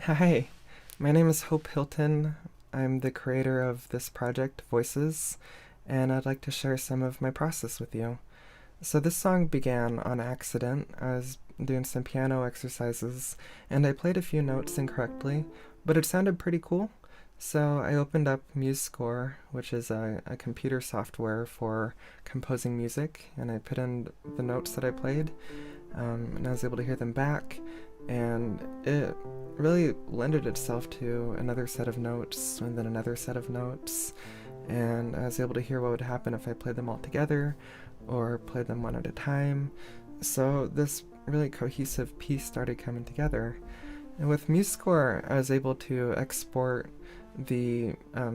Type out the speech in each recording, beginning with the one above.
Hi, my name is Hope Hilton. I'm the creator of this project, Voices, and I'd like to share some of my process with you. So, this song began on accident. I was doing some piano exercises, and I played a few notes incorrectly, but it sounded pretty cool. So, I opened up MuseScore, which is a computer software for composing music, and I put in the notes that I played, and I was able to hear them back, and it really lended itself to another set of notes and then another set of notes, and I was able to hear what would happen if I played them all together or played them one at a time. So this really cohesive piece started coming together. And with MuseScore, I was able to export the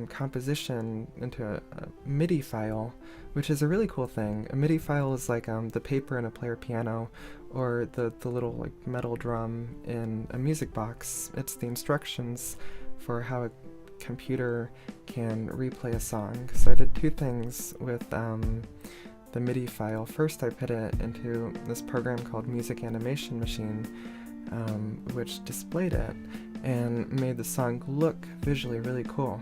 composition into a MIDI file, which is a really cool thing. A MIDI file is like the paper in a player piano, or the little like metal drum in a music box. It's the instructions for how a computer can replay a song. So I did two things with the MIDI file. First, I put it into this program called Music Animation Machine, which displayed it and made the song look visually really cool.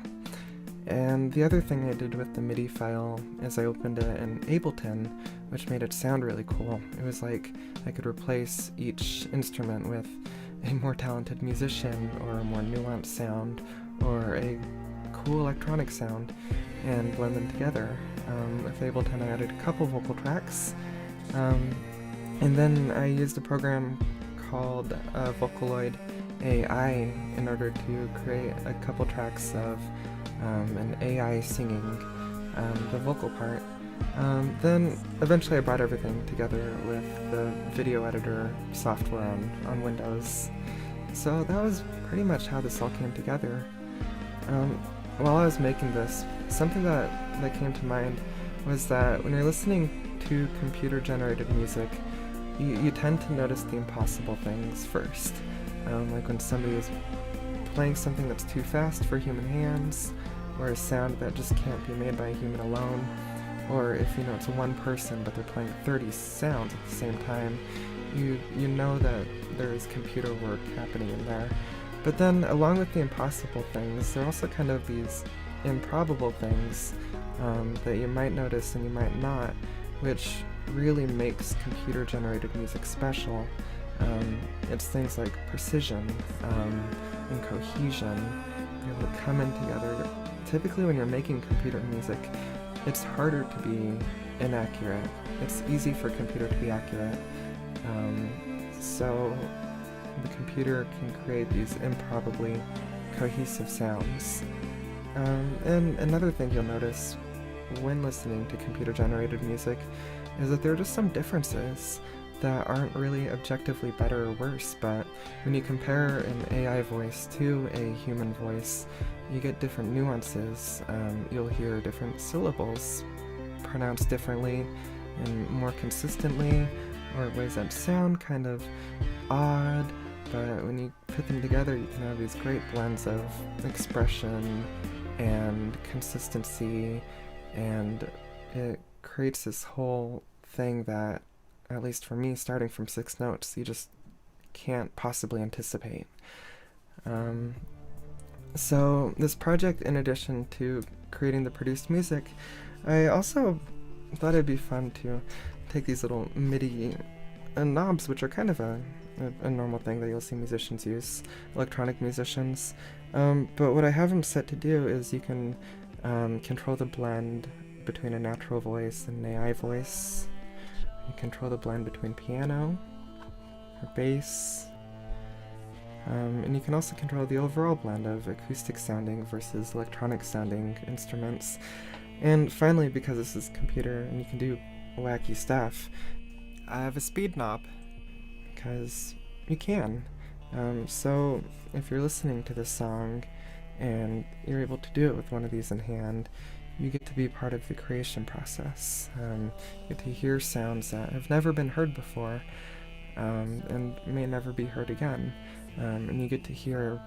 And the other thing I did with the MIDI file is I opened it in Ableton, which made it sound really cool. It was like I could replace each instrument with a more talented musician, or a more nuanced sound, or a cool electronic sound, and blend them together. With Ableton, I added a couple vocal tracks, um, and then I used a program called Vocaloid AI in order to create a couple tracks of an AI singing the vocal part. Then eventually I brought everything together with the video editor software on Windows. So that was pretty much how this all came together. Um, while I was making this, something that came to mind was that when you're listening to computer generated music, you tend to notice the impossible things first. Like when somebody is playing something that's too fast for human hands, or a sound that just can't be made by a human alone, or if you know it's one person but they're playing 30 sounds at the same time, you know that there's computer work happening in there. But then, along with the impossible things, there are also kind of these improbable things that you might notice and you might not, which really makes computer generated music special. It's things like precision and cohesion, able to come in together. Typically, when you're making computer music, it's harder to be inaccurate. It's easy for a computer to be accurate. So the computer can create these improbably cohesive sounds. And another thing you'll notice when listening to computer generated music is that there are just some differences that aren't really objectively better or worse, but when you compare an AI voice to a human voice, you get different nuances. You'll hear different syllables pronounced differently and more consistently, or ways that sound kind of odd, but when you put them together, you can have these great blends of expression and consistency, and it creates this whole thing that, at least for me, starting from six notes, you just can't possibly anticipate. Um, so, this project, in addition to creating the produced music, I also thought it'd be fun to take these little MIDI knobs, which are kind of a normal thing that you'll see musicians use, electronic musicians. But what I have them set to do is you can control the blend between a natural voice and an AI voice. You control the blend between piano or bass. And you can also control the overall blend of acoustic sounding versus electronic sounding instruments. And finally, because this is computer and you can do wacky stuff, I have a speed knob, because you can. So if you're listening to this song and you're able to do it with one of these in hand, you get to be part of the creation process. You get to hear sounds that have never been heard before, and may never be heard again. And you get to hear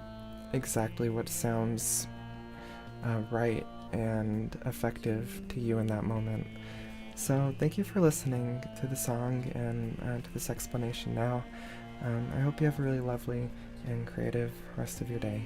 exactly what sounds right and effective to you in that moment. So thank you for listening to the song and to this explanation now. I hope you have a really lovely and creative rest of your day.